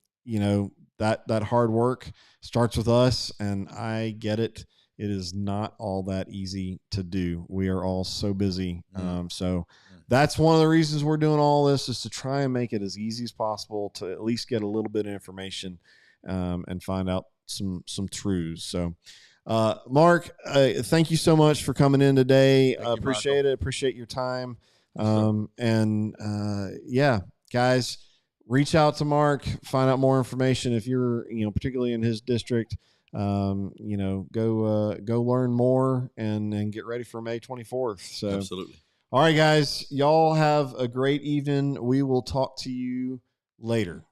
that hard work starts with us, and I get it. It is not all that easy to do. We are all so busy. So that's one of the reasons we're doing all this, is to try and make it as easy as possible to at least get a little bit of information and find out some truths. So, Mark, thank you so much for coming in today. Appreciate it. Appreciate your time. Yeah, guys, reach out to Mark, find out more information. If you're, particularly in his district, go learn more and get ready for May 24th. So absolutely. All right, guys, y'all have a great evening. We will talk to you later.